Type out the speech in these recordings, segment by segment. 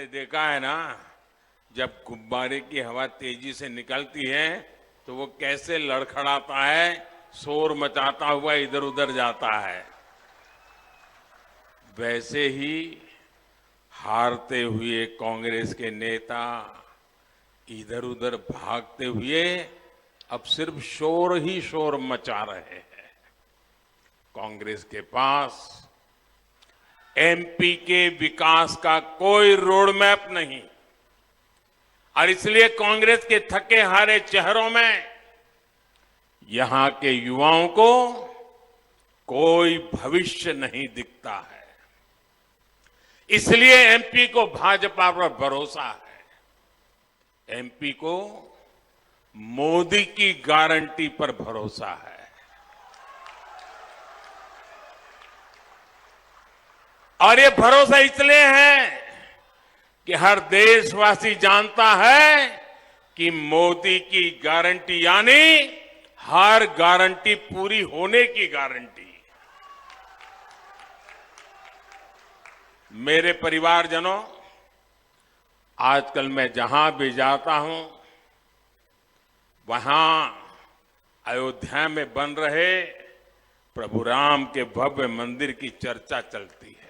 आपने देखा है ना, जब गुब्बारे की हवा तेजी से निकलती है तो वो कैसे लड़खड़ाता है, शोर मचाता हुआ इधर उधर जाता है। वैसे ही हारते हुए कांग्रेस के नेता इधर उधर भागते हुए अब सिर्फ शोर ही शोर मचा रहे हैं। कांग्रेस के पास एमपी के विकास का कोई रोड मैप नहीं, और इसलिए कांग्रेस के थके हारे चेहरों में यहां के युवाओं को कोई भविष्य नहीं दिखता है। इसलिए एमपी को भाजपा पर भरोसा है, एमपी को मोदी की गारंटी पर भरोसा है। और ये भरोसा इसलिए है कि हर देशवासी जानता है कि मोदी की गारंटी यानी हर गारंटी पूरी होने की गारंटी। मेरे परिवारजनों, आजकल मैं जहां भी जाता हूं वहां अयोध्या में बन रहे प्रभु राम के भव्य मंदिर की चर्चा चलती है।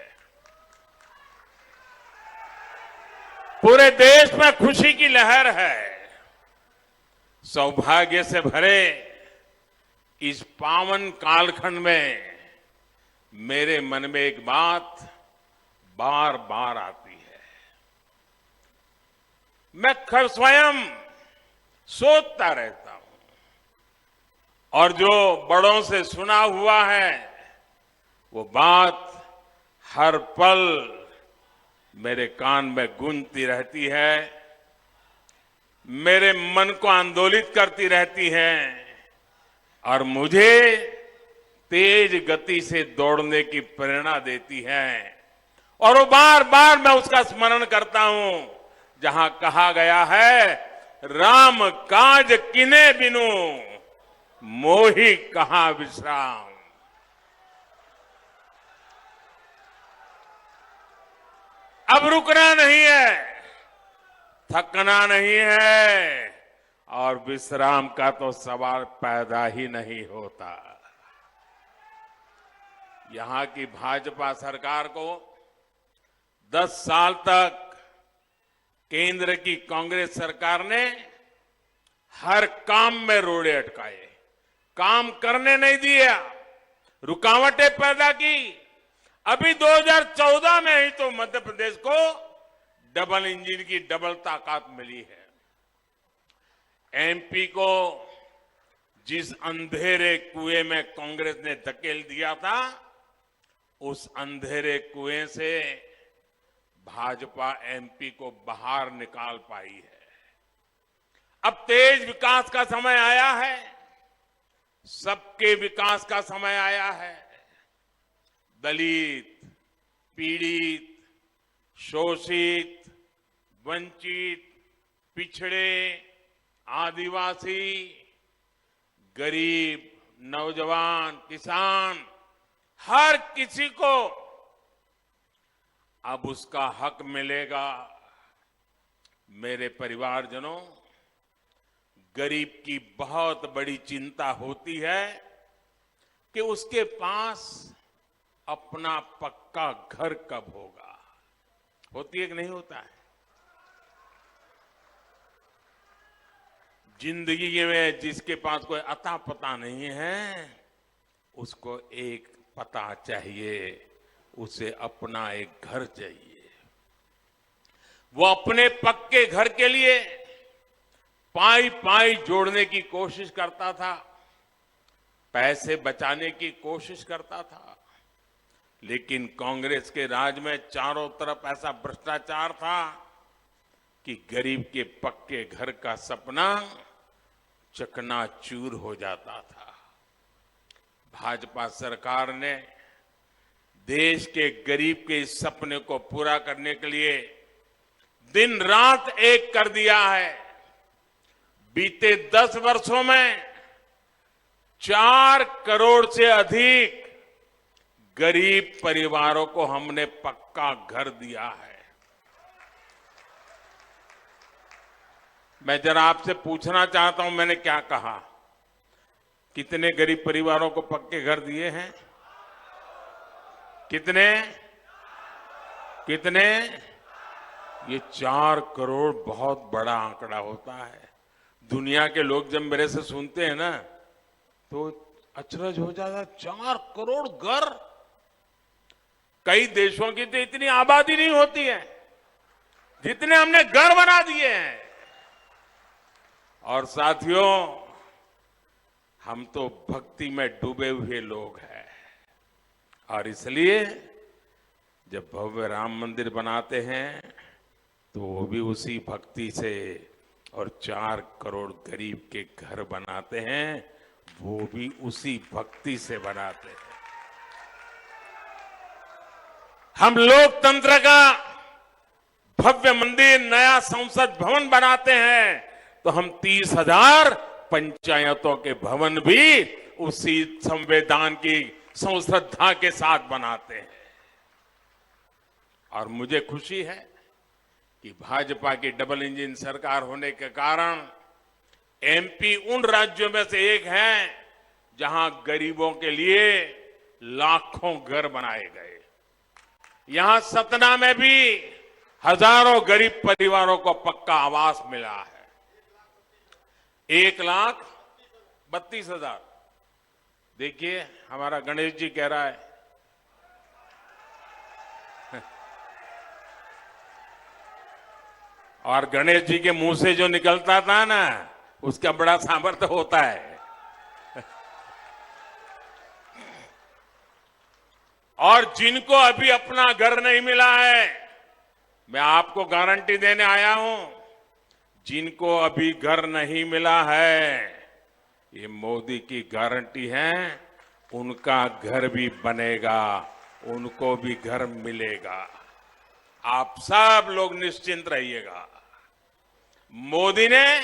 पूरे देश में खुशी की लहर है। सौभाग्य से भरे इस पावन कालखंड में मेरे मन में एक बात बार बार आती है। मैं स्वयं सोचता रहता हूं, और जो बड़ों से सुना हुआ है वो बात हर पल मेरे कान में गूंजती रहती है, मेरे मन को आंदोलित करती रहती है और मुझे तेज गति से दौड़ने की प्रेरणा देती है। और वो बार बार मैं उसका स्मरण करता हूं जहां कहा गया है, राम काज किने बिनु मोहि कहां विश्राम। अब रुकना नहीं है, थकना नहीं है, और विश्राम का तो सवाल पैदा ही नहीं होता। यहां की भाजपा सरकार को 10 साल तक केंद्र की कांग्रेस सरकार ने हर काम में रोड़े अटकाए, काम करने नहीं दिया, रुकावटें पैदा की। अभी 2014 में ही तो मध्य प्रदेश को डबल इंजन की डबल ताकत मिली है। एमपी को जिस अंधेरे कुएं में कांग्रेस ने धकेल दिया था, उस अंधेरे कुएं से भाजपा एमपी को बाहर निकाल पाई है। अब तेज विकास का समय आया है, सबके विकास का समय आया है। दलित, पीड़ित, शोषित, वंचित, पिछड़े, आदिवासी, गरीब, नौजवान, किसान, हर किसी को अब उसका हक मिलेगा। मेरे परिवारजनों, गरीब की बहुत बड़ी चिंता होती है कि उसके पास अपना पक्का घर कब होगा। होती है कि नहीं होता है? जिंदगी में जिसके पास कोई अता पता नहीं है, उसको एक पता चाहिए, उसे अपना एक घर चाहिए। वो अपने पक्के घर के लिए पाई पाई जोड़ने की कोशिश करता था, पैसे बचाने की कोशिश करता था, लेकिन कांग्रेस के राज में चारों तरफ ऐसा भ्रष्टाचार था कि गरीब के पक्के घर का सपना चकनाचूर हो जाता था। भाजपा सरकार ने देश के गरीब के इस सपने को पूरा करने के लिए दिन रात एक कर दिया है। बीते 10 वर्षों में 4 करोड़ से अधिक गरीब परिवारों को हमने पक्का घर दिया है। मैं जरा आपसे पूछना चाहता हूं, मैंने क्या कहा? कितने गरीब परिवारों को पक्के घर दिए हैं? कितने कितने? ये 4 करोड़ बहुत बड़ा आंकड़ा होता है। दुनिया के लोग जब मेरे से सुनते हैं ना तो अचरज हो जाता है। 4 करोड़ घर! कई देशों की तो इतनी आबादी नहीं होती है जितने हमने घर बना दिए हैं। और साथियों, हम तो भक्ति में डूबे हुए लोग हैं और इसलिए जब भव्य राम मंदिर बनाते हैं तो वो भी उसी भक्ति से, और 4 करोड़ गरीब के घर बनाते हैं वो भी उसी भक्ति से बनाते हैं। हम लोकतंत्र का भव्य मंदिर, नया संसद भवन बनाते हैं तो हम 30,000 पंचायतों के भवन भी उसी संविधान की संश्रद्धा के साथ बनाते हैं। और मुझे खुशी है कि भाजपा की डबल इंजन सरकार होने के कारण एमपी उन राज्यों में से एक है जहां गरीबों के लिए लाखों घर बनाए गए। यहां सतना में भी हजारों गरीब परिवारों को पक्का आवास मिला है। 1,32,000। देखिए, हमारा गणेश जी कह रहा है और गणेश जी के मुंह से जो निकलता था ना उसका बड़ा सामर्थ्य होता है। और जिनको अभी अपना घर नहीं मिला है, मैं आपको गारंटी देने आया हूं, जिनको अभी घर नहीं मिला है, ये मोदी की गारंटी है, उनका घर भी बनेगा, उनको भी घर मिलेगा। आप सब लोग निश्चिंत रहिएगा। मोदी ने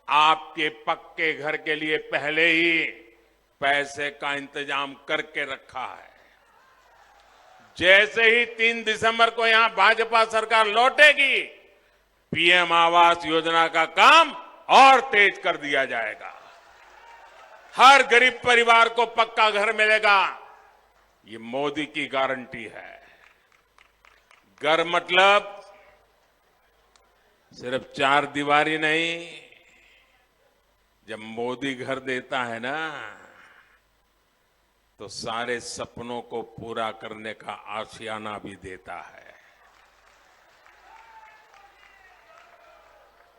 आपके पक्के घर के लिए पहले ही पैसे का इंतजाम करके रखा है। जैसे ही 3 दिसंबर को यहां भाजपा सरकार लौटेगी, पीएम आवास योजना का काम और तेज कर दिया जाएगा। हर गरीब परिवार को पक्का घर मिलेगा, ये मोदी की गारंटी है। घर मतलब सिर्फ 4 दीवारी नहीं, जब मोदी घर देता है ना तो सारे सपनों को पूरा करने का आशियाना भी देता है।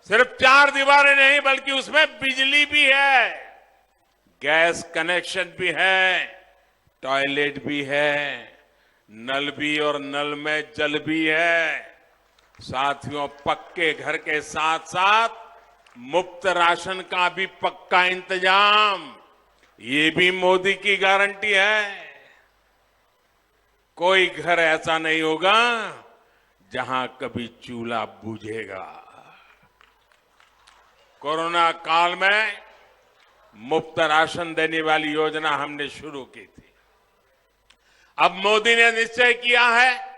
सिर्फ 4 दीवारें नहीं बल्कि उसमें बिजली भी है, गैस कनेक्शन भी है, टॉयलेट भी है, नल भी और नल में जल भी है। साथियों, पक्के घर के साथ साथ मुफ्त राशन का भी पक्का इंतजाम, ये भी मोदी की गारंटी है। कोई घर ऐसा नहीं होगा जहां कभी चूल्हा बुझेगा। कोरोना काल में मुफ्त राशन देने वाली योजना हमने शुरू की थी। अब मोदी ने निश्चय किया है,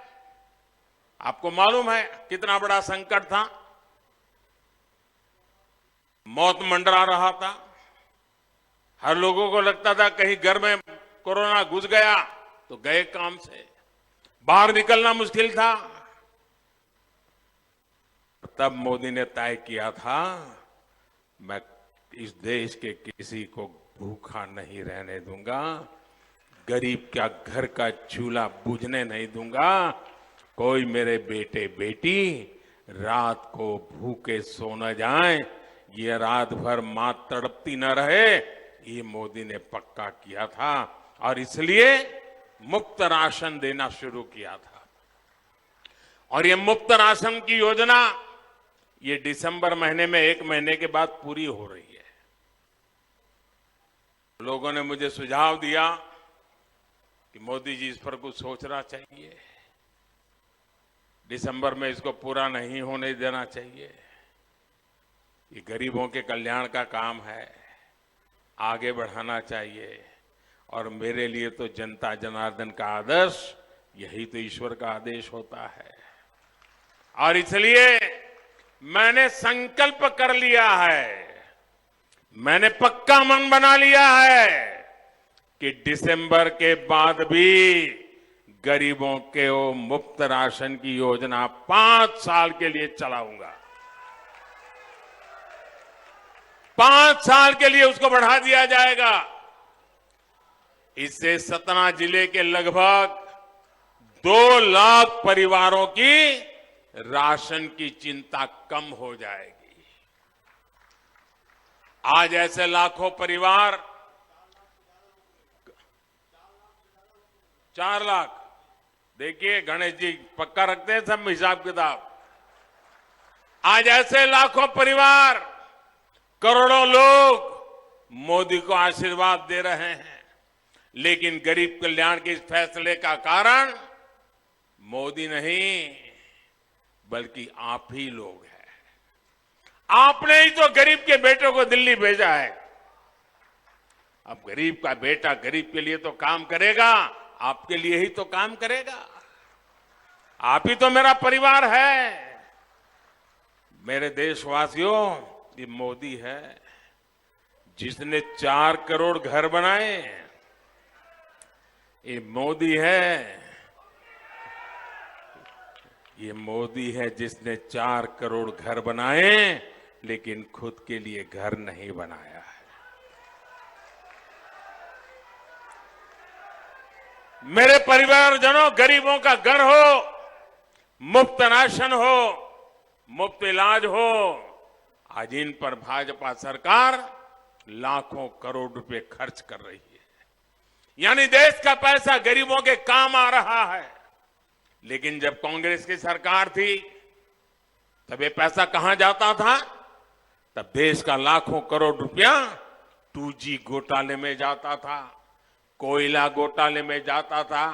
आपको मालूम है कितना बड़ा संकट था, मौत मंडरा रहा था, हर लोगों को लगता था कहीं घर में कोरोना घुस गया तो गए काम से, बाहर निकलना मुश्किल था। तब मोदी ने तय किया था, मैं इस देश के किसी को भूखा नहीं रहने दूंगा, गरीब का घर का चूल्हा बुझने नहीं दूंगा, कोई मेरे बेटे बेटी रात को भूखे सो न जाए, ये रात भर मां तड़पती न रहे, ये मोदी ने पक्का किया था। और इसलिए मुफ्त राशन देना शुरू किया था। और ये मुफ्त राशन की योजना ये दिसंबर महीने में 1 महीने के बाद पूरी हो रही है। लोगों ने मुझे सुझाव दिया कि मोदी जी इस पर कुछ सोचना चाहिए, दिसंबर में इसको पूरा नहीं होने देना चाहिए, ये गरीबों के कल्याण का काम है, आगे बढ़ाना चाहिए। और मेरे लिए तो जनता जनार्दन का आदर्श यही तो ईश्वर का आदेश होता है। और इसलिए मैंने संकल्प कर लिया है, मैंने पक्का मन बना लिया है कि दिसंबर के बाद भी गरीबों के वो मुफ्त राशन की योजना 5 साल के लिए चलाऊंगा। 5 साल के लिए उसको बढ़ा दिया जाएगा। इससे सतना जिले के लगभग 2 लाख परिवारों की राशन की चिंता कम हो जाएगी। आज ऐसे लाखों परिवार 4 लाख, देखिए गणेश जी पक्का रखते हैं सब हिसाब किताब। आज ऐसे लाखों परिवार, करोड़ों लोग मोदी को आशीर्वाद दे रहे हैं, लेकिन गरीब कल्याण के इस फैसले का कारण मोदी नहीं बल्कि आप ही लोग हैं। आपने ही तो गरीब के बेटों को दिल्ली भेजा है। अब गरीब का बेटा गरीब के लिए तो काम करेगा, आपके लिए ही तो काम करेगा। आप ही तो मेरा परिवार है। मेरे देशवासियों, ये मोदी है जिसने 4 करोड़ घर बनाए। ये मोदी है, ये मोदी है जिसने 4 करोड़ घर बनाए लेकिन खुद के लिए घर नहीं बनाया है। मेरे परिवारजनों, गरीबों का घर हो, मुफ्त राशन हो, मुफ्त इलाज हो, आज इन पर भाजपा सरकार लाखों करोड़ रुपए खर्च कर रही है। यानी देश का पैसा गरीबों के काम आ रहा है। लेकिन जब कांग्रेस की सरकार थी तब ये पैसा कहां जाता था? तब देश का लाखों करोड़ रुपया 2G घोटाले में जाता था, कोयला घोटाले में जाता था,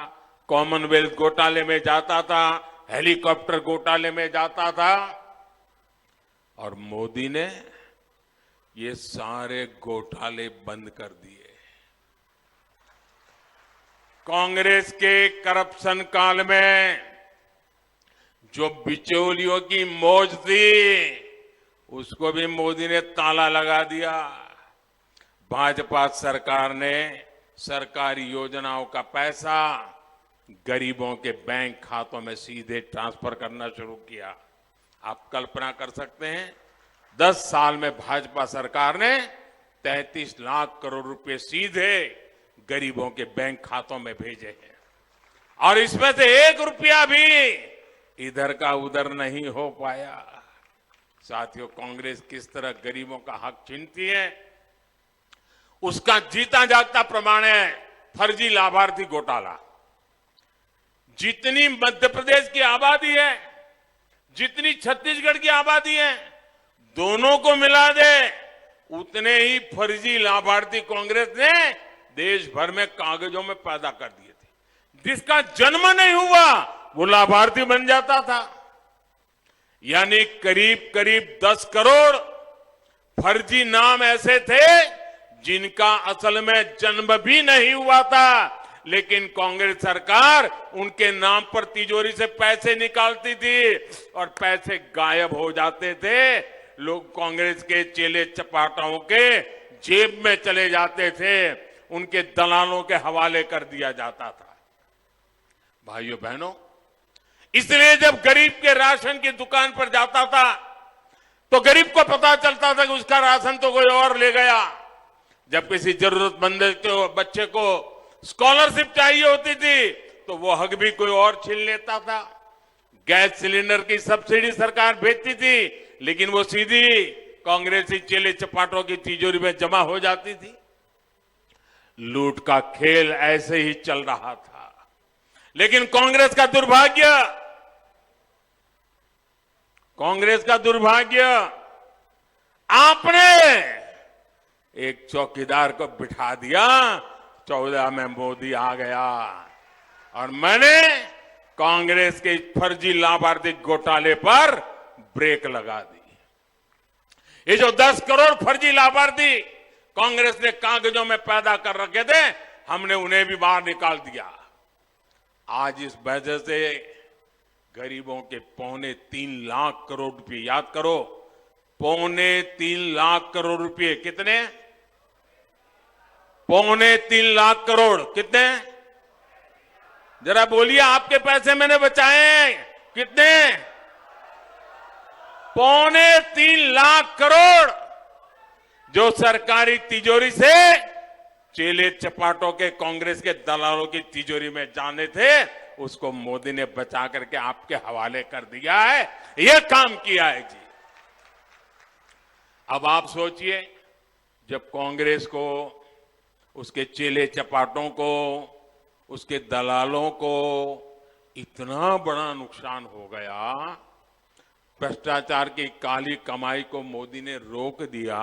कॉमनवेल्थ घोटाले में जाता था, हेलीकॉप्टर घोटाले में जाता था। और मोदी ने ये सारे घोटाले बंद कर दिए। कांग्रेस के करप्शन काल में जो बिचौलियों की मौज थी उसको भी मोदी ने ताला लगा दिया। भाजपा सरकार ने सरकारी योजनाओं का पैसा गरीबों के बैंक खातों में सीधे ट्रांसफर करना शुरू किया। आप कल्पना कर सकते हैं, 10 साल में भाजपा सरकार ने 33 लाख करोड़ रुपए सीधे गरीबों के बैंक खातों में भेजे हैं। और इसमें से 1 रुपया भी इधर का उधर नहीं हो पाया। साथियों, कांग्रेस किस तरह गरीबों का हक छीनती है उसका जीता जागता प्रमाण है फर्जी लाभार्थी घोटाला। जितनी मध्य प्रदेश की आबादी है, जितनी छत्तीसगढ़ की आबादी है, दोनों को मिला दे उतने ही फर्जी लाभार्थी कांग्रेस ने देश भर में कागजों में पैदा कर दिए थे। जिसका जन्म नहीं हुआ वो लाभार्थी बन जाता था। यानी करीब करीब 10 करोड़ फर्जी नाम ऐसे थे जिनका असल में जन्म भी नहीं हुआ था, लेकिन कांग्रेस सरकार उनके नाम पर तिजोरी से पैसे निकालती थी और पैसे गायब हो जाते थे। लोग कांग्रेस के चेले चपाटाओं के जेब में चले जाते थे, उनके दलालों के हवाले कर दिया जाता था। भाइयों बहनों, इसलिए जब गरीब के राशन की दुकान पर जाता था तो गरीब को पता चलता था कि उसका राशन तो कोई और ले गया। जब किसी जरूरतमंद के बच्चे को स्कॉलरशिप चाहिए होती थी तो वो हक भी कोई और छीन लेता था। गैस सिलेंडर की सब्सिडी सरकार भेजती थी, लेकिन वो सीधी कांग्रेसी चेले चपाटों की तिजोरी में जमा हो जाती थी। लूट का खेल ऐसे ही चल रहा था। लेकिन कांग्रेस का दुर्भाग्य, आपने एक चौकीदार को बिठा दिया। 14 में मोदी आ गया और मैंने कांग्रेस के फर्जी लाभार्थी घोटाले पर ब्रेक लगा दी। ये जो 10 करोड़ फर्जी लाभार्थी कांग्रेस ने कागजों में पैदा कर रखे थे, हमने उन्हें भी बाहर निकाल दिया। आज इस वजह से गरीबों के 3.25 करोड़ रुपए, याद करो, 3.25 करोड़ रुपए। कितने? 3.25 करोड़। कितने? जरा बोलिए, आपके पैसे मैंने बचाए हैं। कितने? 3.25 करोड़, जो सरकारी तिजोरी से चेले चपाटों के, कांग्रेस के दलालों की तिजोरी में जाने थे, उसको मोदी ने बचा करके आपके हवाले कर दिया है। यह काम किया है जी। अब आप सोचिए, जब कांग्रेस को, उसके चेले चपाटों को, उसके दलालों को इतना बड़ा नुकसान हो गया, भ्रष्टाचार की काली कमाई को मोदी ने रोक दिया,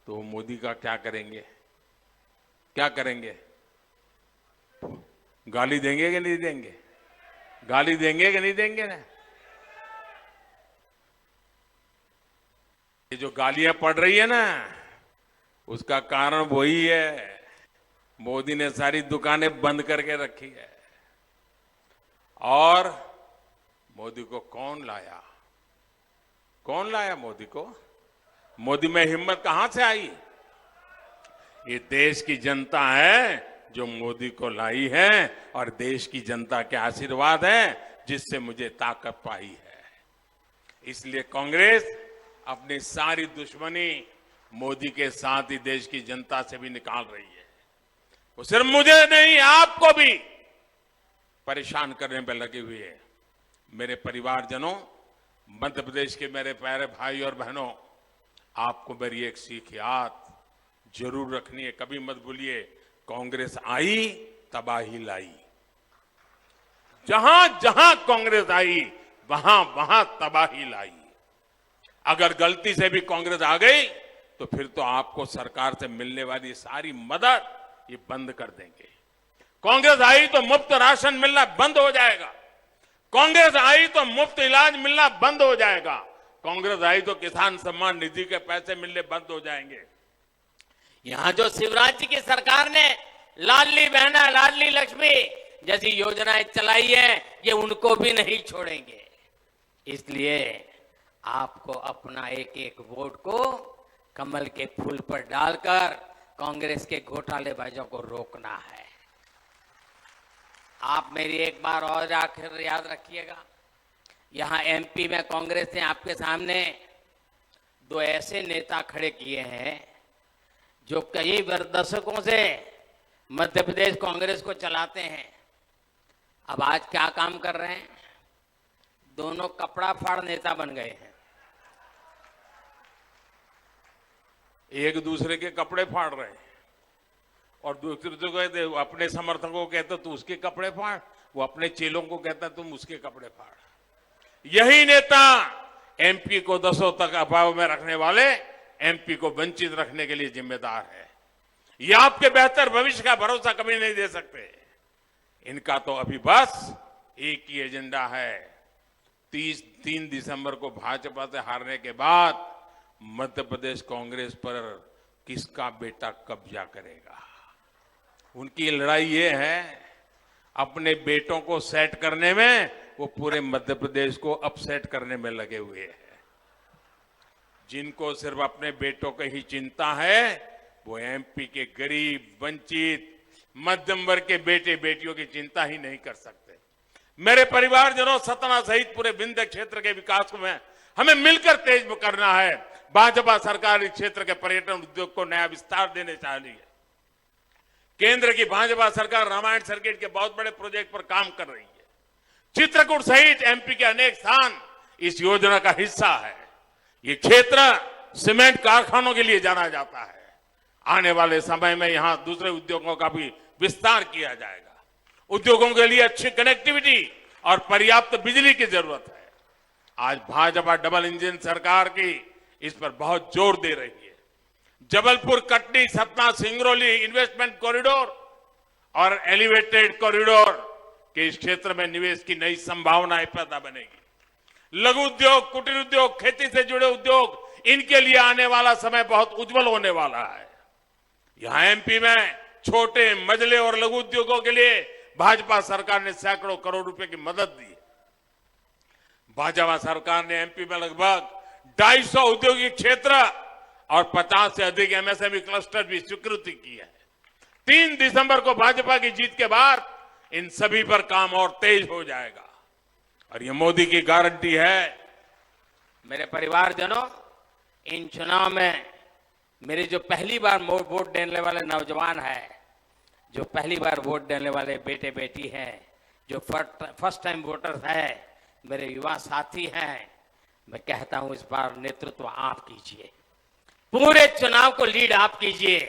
तो मोदी का क्या करेंगे? क्या करेंगे? गाली देंगे कि नहीं देंगे? गाली देंगे कि नहीं देंगे ना? ये जो गालियां पड़ रही है ना, उसका कारण वही है, मोदी ने सारी दुकानें बंद करके रखी है। और मोदी को कौन लाया? कौन लाया मोदी को? मोदी में हिम्मत कहां से आई? ये देश की जनता है जो मोदी को लाई है, और देश की जनता के आशीर्वाद है जिससे मुझे ताकत पाई है। इसलिए कांग्रेस अपनी सारी दुश्मनी मोदी के साथ ही देश की जनता से भी निकाल रही है। वो सिर्फ मुझे नहीं, आपको भी परेशान करने में लगे हुए है। मेरे परिवारजनों, मध्य प्रदेश के मेरे प्यारे भाई और बहनों, आपको मेरी एक सीख याद जरूर रखनी है। कभी मत भूलिए, कांग्रेस आई तबाही लाई। जहां जहां कांग्रेस आई, वहां वहां तबाही लाई। अगर गलती से भी कांग्रेस आ गई, तो फिर तो आपको सरकार से मिलने वाली सारी मदद ये बंद कर देंगे। कांग्रेस आई तो मुफ्त राशन मिलना बंद हो जाएगा। कांग्रेस आई तो मुफ्त इलाज मिलना बंद हो जाएगा। कांग्रेस आई तो किसान सम्मान निधि के पैसे मिलने बंद हो जाएंगे। यहां जो शिवराज जी की सरकार ने लाडली बहना, लाडली लक्ष्मी जैसी योजनाएं चलाई है, ये उनको भी नहीं छोड़ेंगे। इसलिए आपको अपना एक एक वोट को कमल के फूल पर डालकर कांग्रेस के घोटालेबाजों को रोकना है। आप मेरी एक बार और आखिर याद रखिएगा, यहां एमपी में कांग्रेस ने आपके सामने 2 ऐसे नेता खड़े किए हैं जो कई दशकों से मध्य प्रदेश कांग्रेस को चलाते हैं। अब आज क्या काम कर रहे हैं? दोनों कपड़ा फाड़ नेता बन गए हैं। एक दूसरे के कपड़े फाड़ रहे हैं, और दूसरे को अपने समर्थकों को कहते तू उसके कपड़े फाड़, वो अपने चेलों को कहता तुम उसके कपड़े फाड़। यही नेता एमपी को 10 तक अभाव में रखने वाले एमपी को वंचित रखने के लिए जिम्मेदार है। ये आपके बेहतर भविष्य का भरोसा कभी नहीं दे सकते। इनका तो अभी बस एक ही एजेंडा है, 3 दिसंबर को भाजपा से हारने के बाद मध्य प्रदेश कांग्रेस पर किसका बेटा कब्जा करेगा। उनकी लड़ाई ये है, अपने बेटों को सेट करने में वो पूरे मध्य प्रदेश को अपसेट करने में लगे हुए हैं। जिनको सिर्फ अपने बेटों की ही चिंता है, वो एमपी के गरीब, वंचित, मध्यम वर्ग के बेटे बेटियों की चिंता ही नहीं कर सकते। मेरे परिवारजनों, सतना सहित पूरे विंध्य क्षेत्र के विकास में हमें मिलकर तेज करना है। भाजपा सरकार इस क्षेत्र के पर्यटन उद्योग को नया विस्तार देने चाह रही है। केंद्र की भाजपा सरकार रामायण सर्किट के बहुत बड़े प्रोजेक्ट पर काम कर रही है। चित्रकूट सहित एमपी के अनेक स्थान इस योजना का हिस्सा है। ये क्षेत्र सीमेंट कारखानों के लिए जाना जाता है। आने वाले समय में यहां दूसरे उद्योगों का भी विस्तार किया जाएगा। उद्योगों के लिए अच्छी कनेक्टिविटी और पर्याप्त बिजली की जरूरत है। आज भाजपा डबल इंजन सरकार की इस पर बहुत जोर दे रही है। जबलपुर, कटनी, सतना, सिंगरौली इन्वेस्टमेंट कॉरिडोर और एलिवेटेड कॉरिडोर के इस क्षेत्र में निवेश की नई संभावनाएं पैदा बनेगी। लघु उद्योग, कुटीर उद्योग, खेती से जुड़े उद्योग, इनके लिए आने वाला समय बहुत उज्जवल होने वाला है। यहां एमपी में छोटे, मझले और लघु उद्योगों के लिए भाजपा सरकार ने सैकड़ों करोड़ रुपए की मदद दी है। भाजपा सरकार ने एमपी में लगभग 250 औद्योगिक क्षेत्र और 50 से अधिक एमएसएमई क्लस्टर भी स्वीकृति की है। 3 दिसंबर को भाजपा की जीत के बाद इन सभी पर काम और तेज हो जाएगा और ये मोदी की गारंटी है। मेरे परिवारजनों, इन चुनाव में मेरे जो पहली बार वोट देने वाले नौजवान हैं, जो पहली बार वोट देने वाले बेटे बेटी हैं, जो फर्स्ट टाइम वोटर्स हैं, मेरे युवा साथी हैं, मैं कहता हूं इस बार नेतृत्व आप कीजिए, पूरे चुनाव को लीड आप कीजिए,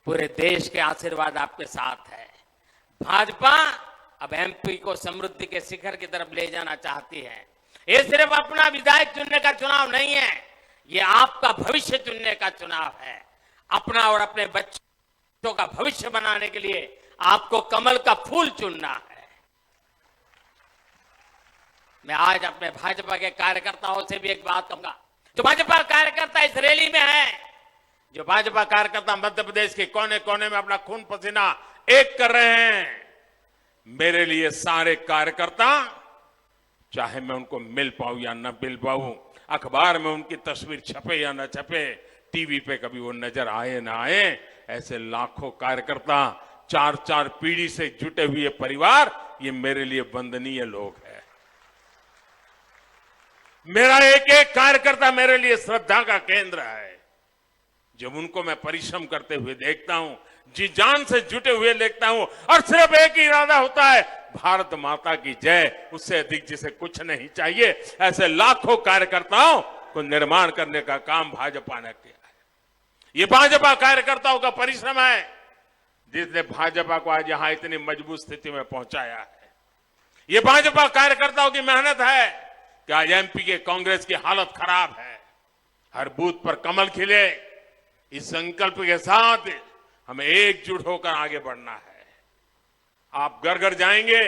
पूरे देश के आशीर्वाद आपके साथ है। भाजपा अब एमपी को समृद्धि के शिखर की तरफ ले जाना चाहती है। ये सिर्फ अपना विधायक चुनने का चुनाव नहीं है, ये आपका भविष्य चुनने का चुनाव है। अपना और अपने बच्चों का भविष्य बनाने के लिए आपको कमल का फूल चुनना है। मैं आज अपने भाजपा के कार्यकर्ताओं से भी एक बात कहूंगा। जो भाजपा कार्यकर्ता इस रैली में है, जो भाजपा कार्यकर्ता मध्य प्रदेश के कोने कोने में अपना खून पसीना एक कर रहे हैं, मेरे लिए सारे कार्यकर्ता, चाहे मैं उनको मिल पाऊं या न मिल पाऊं, अखबार में उनकी तस्वीर छपे या न छपे, टीवी पे कभी वो नजर आए ना आए, ऐसे लाखों कार्यकर्ता, 4-4 पीढ़ी से जुटे हुए परिवार, ये मेरे लिए वंदनीय लोग हैं। मेरा एक एक कार्यकर्ता मेरे लिए श्रद्धा का केंद्र है। जब उनको मैं परिश्रम करते हुए देखता हूं, जी जान से जुटे हुए देखता हूं, और सिर्फ एक ही इरादा होता है, भारत माता की जय, उससे अधिक जिसे कुछ नहीं चाहिए, ऐसे लाखों कार्यकर्ताओं को निर्माण करने का काम भाजपा ने किया है। ये भाजपा कार्यकर्ताओं का परिश्रम है जिसने भाजपा को आज यहां इतनी मजबूत स्थिति में पहुंचाया है। ये भाजपा कार्यकर्ताओं की मेहनत है कि आज एमपी के कांग्रेस की हालत खराब है। हर बूथ पर कमल खिले, इस संकल्प के साथ हमें एकजुट होकर आगे बढ़ना है। आप घर घर जाएंगे,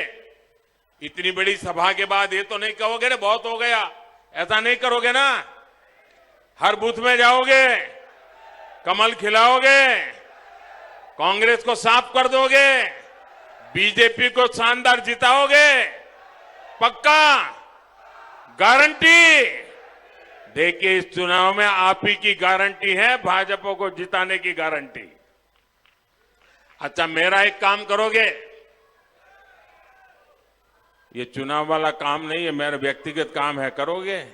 इतनी बड़ी सभा के बाद ये तो नहीं कहोगे ना बहुत हो गया, ऐसा नहीं करोगे ना। हर बूथ में जाओगे, कमल खिलाओगे, कांग्रेस को साफ कर दोगे, बीजेपी को शानदार जिताओगे, पक्का, गारंटी। देखिए, इस चुनाव में आप ही की गारंटी है, भाजपा को जिताने की गारंटी। अच्छा, मेरा एक काम करोगे, ये चुनाव वाला काम नहीं है, मेरा व्यक्तिगत काम है, करोगे?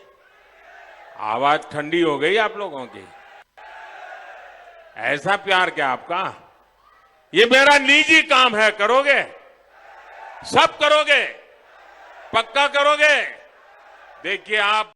आवाज ठंडी हो गई आप लोगों की, ऐसा प्यार क्या आपका? ये मेरा निजी काम है, करोगे? सब करोगे? पक्का करोगे? देखिए, आप